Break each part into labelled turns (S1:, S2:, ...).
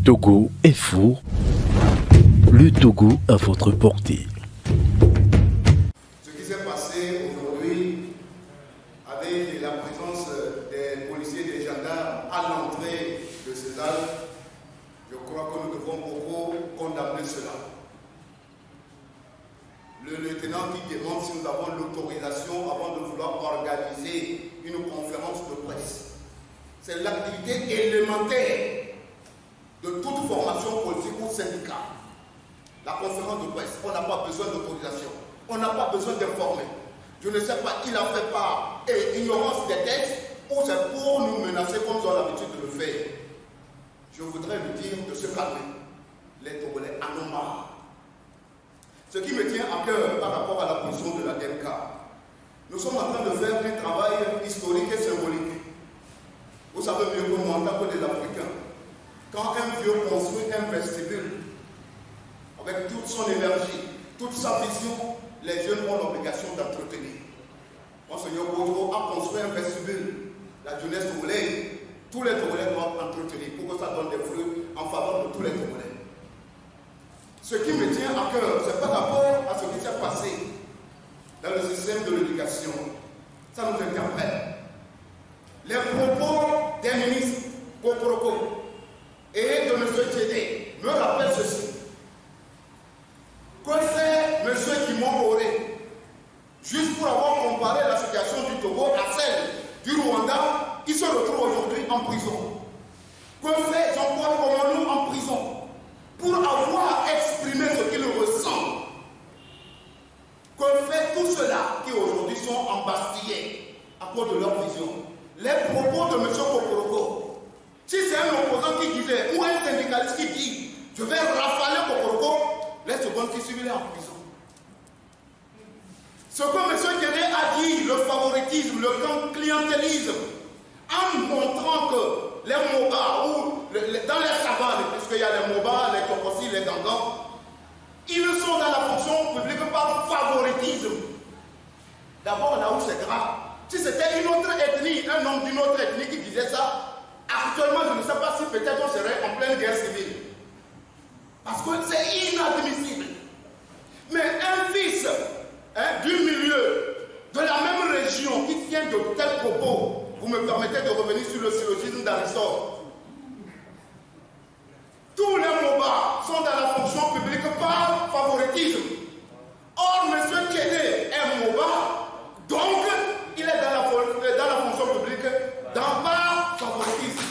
S1: Togo est fou. Le Togo à votre portée.
S2: Ce qui s'est passé aujourd'hui avec la présence des policiers et des gendarmes à l'entrée de ces Alpes, je crois que nous devons beaucoup condamner cela. Le lieutenant qui demande si nous avons l'autorisation avant de vouloir organiser une conférence de presse. C'est l'activité élémentaire de toute formation politique ou syndicale. La conférence de presse, on n'a pas besoin d'autorisation. On n'a pas besoin d'informer. Je ne sais pas qui l'a fait par ignorance des textes ou c'est pour nous menacer comme ils ont l'habitude de le faire. Je voudrais lui dire de se calmer. Les Togolais en ont marre. Ce qui me tient à cœur par rapport à la position de la DMK, nous sommes en train de faire un travail historique et symbolique. Vous savez mieux que moi, en tant que des Africains, quand un vieux construit un vestibule, avec toute son énergie, toute sa vision, les jeunes ont l'obligation d'entretenir. Monseigneur Boudreau a construit un vestibule, la jeunesse togolaise, tous les Togolais doivent entretenir pour que ça donne des fruits en faveur de tous les Togolais. Ce qui me tient à cœur, c'est par rapport à ce qui s'est passé dans le système de l'éducation. Ça nous interpelle. Les propos des ministres Kokoroko et de M. Tchédé me rappellent ceci. Que fait M. Kimon Oré, juste pour avoir comparé la situation du Togo à celle du Rwanda, qui se retrouve aujourd'hui en prison? Que fait Jean-Paul Komonou en prison pour avoir exprimé ce qu'il ressent? Que fait tous ceux-là qui aujourd'hui sont embastillés à cause de leur vision? Les propos de M. Kokoroko, si c'est un opposant qui disait, ou un syndicaliste qui dit, je vais rafaler Kokoroko, les secondes qui suivent, il est en prison. Ce que M. Kédé a dit, le favoritisme, le clientélisme, en montrant que les Moba, ou dans les savanes, puisqu'il y a les Moba, les Tokosi, les Gangans, ils sont dans la fonction publique par favoritisme. D'abord, là où c'est grave, si c'était une autre ethnie, un homme d'une autre ethnie qui disait ça, actuellement, je ne sais pas si peut-être on serait en pleine guerre civile. Parce que c'est inadmissible. Mais un fils du milieu, de la même région, qui tient de tels propos, vous me permettez de revenir sur le syllogisme d'Aristote. Tous les Moba sont dans la fonction publique par favoritisme. Or, M. Tchédé est Moba, donc il est dans la fonction publique par favoritisme.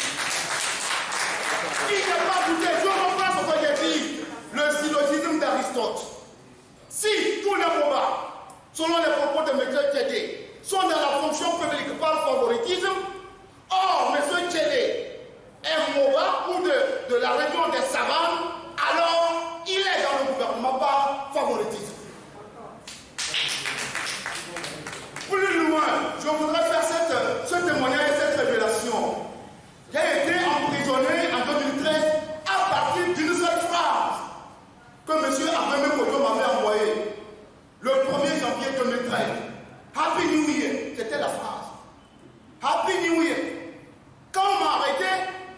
S2: Il n'est pas douté, je reprends ce que j'ai dit, le syllogisme d'Aristote. Si tous les Moba, selon les propos de M. Tchédé, sont dans la fonction publique par favoritisme, or M. Tchédé est Moba ou de la région des savanes, alors il est dans le gouvernement par favoritisme. Plus loin, je voudrais faire ce témoignage et cette révélation. J'ai été emprisonné en 2013 à partir d'une seule phrase que M. Abemé Koto m'avait envoyée le 1er janvier 2013. Happy New Year, c'était la phrase. Happy New Year. Quand on m'a arrêté,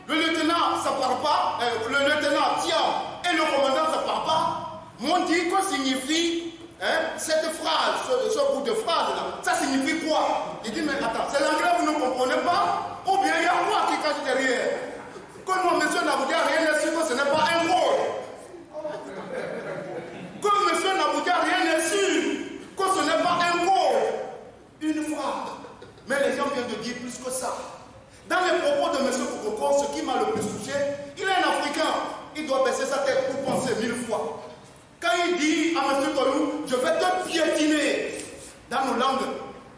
S2: le lieutenant ne parle pas, le lieutenant Thiam et le commandant ne parlent pas, m'ont dit que signifie cette phrase, ce bout de phrase-là. Ça signifie quoi? Il dit, mais attends, c'est l'anglais, vous ne comprenez pas? Ou bien il y a quoi qui cache derrière? Comme moi, monsieur Naboudia, rien n'est sûr que ce n'est pas un mot. Comme monsieur Naboudia, rien n'est sûr que ce n'est pas un mot. Une phrase. Mais les gens viennent de dire plus que ça. Dans les propos de M. Kokoko, ce qui m'a le plus touché, il est un Africain. Il doit baisser sa tête pour penser 1000 fois. Quand il dit à M. Tolou, je vais te piétiner, dans nos langues,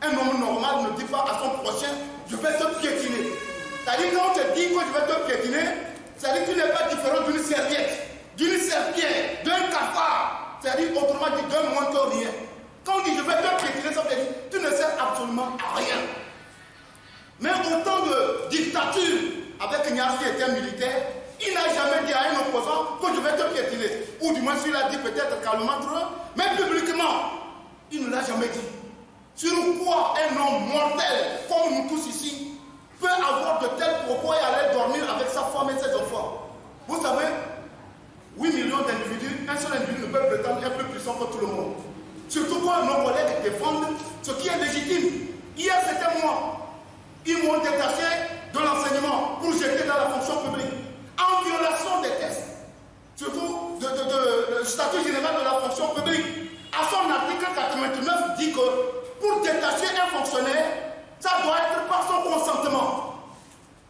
S2: un homme normal ne dit pas à son prochain, je vais te piétiner. C'est-à-dire, quand on te dit que je vais te piétiner, c'est-à-dire que tu n'es pas différent d'une serviette, d'une serpillère, d'un cafard. C'est-à-dire, autrement dit, d'un moins que rien. Quand on dit je vais te piétiner, ça veut dire tu ne sers absolument à rien. Mais au temps de dictature, avec Niassi qui était militaire, il n'a jamais dit à un opposant que je vais te piétiner. Ou du moins, s'il a dit peut-être calmement, mais publiquement, il ne l'a jamais dit. Sur quoi un homme mortel, comme nous tous ici, peut avoir de tels propos et aller dormir avec sa femme et ses enfants? Vous savez, puissant que tout le monde. Surtout quand nos collègues défendent ce qui est légitime. Hier, c'était moi. Ils m'ont détaché de l'enseignement pour jeter dans la fonction publique. En violation des textes. Surtout du statut général de la fonction publique. À son article 89 dit que pour détacher un fonctionnaire, ça doit être par son consentement.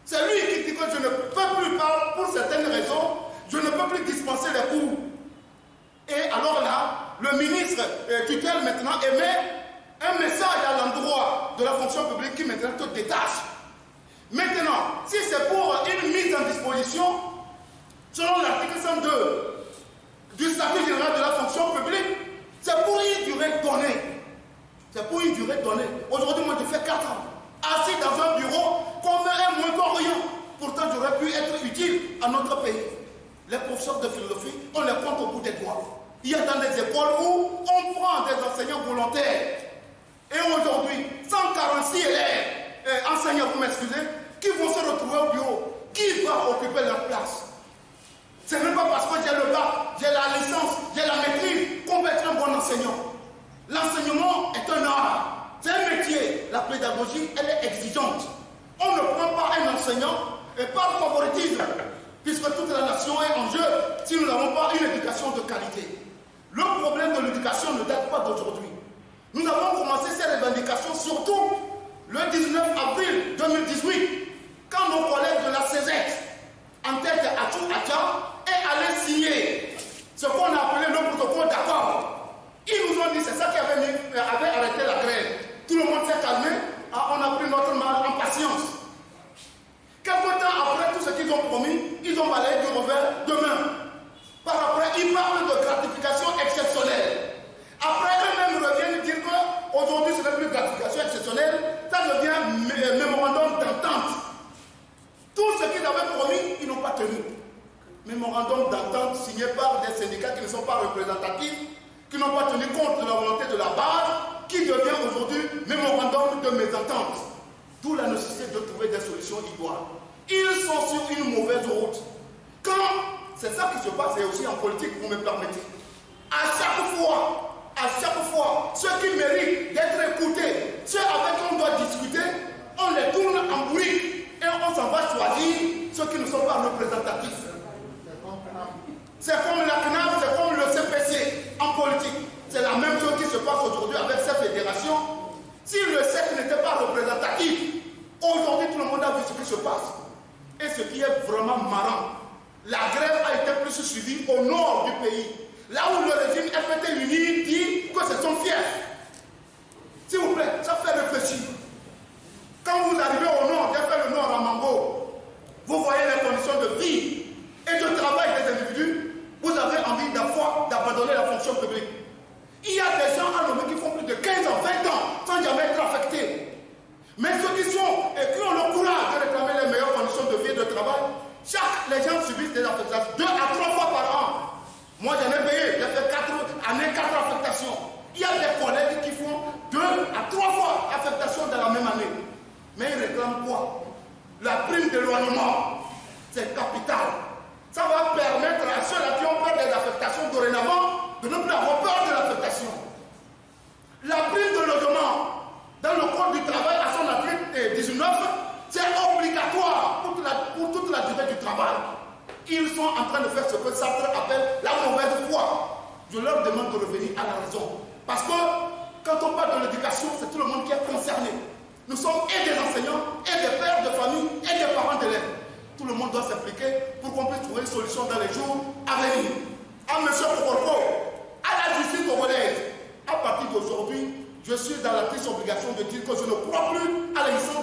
S2: C'est lui qui dit que je ne peux plus parler pour certaines raisons, je ne peux plus dispenser les cours. Et alors là, le ministre tutelle maintenant émet un message à l'endroit de la fonction publique qui maintenant te détache. Maintenant, si c'est pour une mise en disposition, selon l'article 102 du statut général de la fonction publique, c'est pour une durée donnée. C'est pour une durée donnée. Aujourd'hui, moi, je fais 4 ans. Assis dans un bureau, qu'on verrait moins que rien. Pourtant, j'aurais pu être utile à notre pays. Les professeurs de philosophie, on les compte au bout des doigts. Il y a dans des écoles où on prend des enseignants volontaires. Et aujourd'hui, 146 élèves, enseignants, vous m'excusez, qui vont se retrouver au bureau. Qui va occuper leur place? Ce n'est pas parce que j'ai le bac, j'ai la licence, j'ai la maîtrise qu'on peut être un bon enseignant. L'enseignement est un art. C'est un métier. La pédagogie, elle est exigeante. On ne prend pas un enseignant et par favoritisme, puisque toute la nation est en jeu si nous n'avons pas une éducation de qualité. Le problème de l'éducation ne date pas d'aujourd'hui. Nous avons commencé ces revendications surtout le 19 avril 2018, quand nos collègues de la CESEC, en tête Achou Acha, est allé signer ce qu'on a appelé le protocole d'accord. Ils nous ont dit c'est ça qui avait arrêté la grève. Tout le monde s'est calmé, on a pris notre mal en patience. Quelque temps après tout ce qu'ils ont promis, ils ont balayé du revers de main. Par après, ils parlent de gratification exceptionnelle. Après, eux-mêmes reviennent dire qu'aujourd'hui, ce n'est plus gratification exceptionnelle, ça devient mémorandum d'entente. Tout ce qu'ils avaient promis, ils n'ont pas tenu. Mémorandum d'entente signé par des syndicats qui ne sont pas représentatifs, qui n'ont pas tenu compte de la volonté de la base, qui devient aujourd'hui mémorandum de mésentente. D'où la nécessité de trouver des solutions idoines. Ils sont sur une mauvaise route. Quand c'est ça qui se passe et aussi en politique, vous me permettez. À chaque fois, ceux qui méritent d'être écoutés, ceux avec qui on doit discuter, on les tourne en bourrique et on s'en va choisir ceux qui ne sont pas représentatifs. C'est comme la CNAF, c'est comme le CPC en politique. C'est la même chose qui se passe aujourd'hui avec cette fédération. Si le CEP n'était pas représentatif, aujourd'hui tout le monde a vu ce qui se passe. Et ce qui est vraiment marrant, la grève a été plus suivie au nord du pays. Là où le régime FPT-Uni dit que c'est son fief. S'il vous plaît, ça fait réfléchir. Quand vous arrivez au nord, j'ai fait le nord à Mango, vous voyez les conditions de vie et de travail des individus, vous avez envie d'abandonner la fonction publique. Il y a des gens à nommer qui font plus de 15 ans, 20 ans, sans jamais être affectés. Mais ceux qui sont et qui ont le courage de réclamer les meilleures conditions de vie et de travail, les gens subissent des affectations 2 à 3 fois par an. Moi j'en ai payé, j'ai fait 4 années, 4 affectations. Il y a des collègues qui font 2 à 3 fois affectation dans la même année. Mais ils réclament quoi? La prime d'éloignement, c'est capital. Ça va permettre à ceux-là qui ont peur des affectations dorénavant de ne plus avoir peur de l'affectation. La prime de logement, dans le code du travail à son article 19, c'est obligatoire pour toute la durée du travail. Ils sont en train de faire ce que Sartre appelle la mauvaise foi. Je leur demande de revenir à la raison. Parce que quand on parle de l'éducation, c'est tout le monde qui est concerné. Nous sommes et des enseignants, et des pères de famille, et des parents d'élèves. Tout le monde doit s'impliquer pour qu'on puisse trouver une solution dans les jours à venir. À M. Kokorko, à la justice congolaise, à partir d'aujourd'hui, je suis dans la triste obligation de dire que je ne crois plus à la licence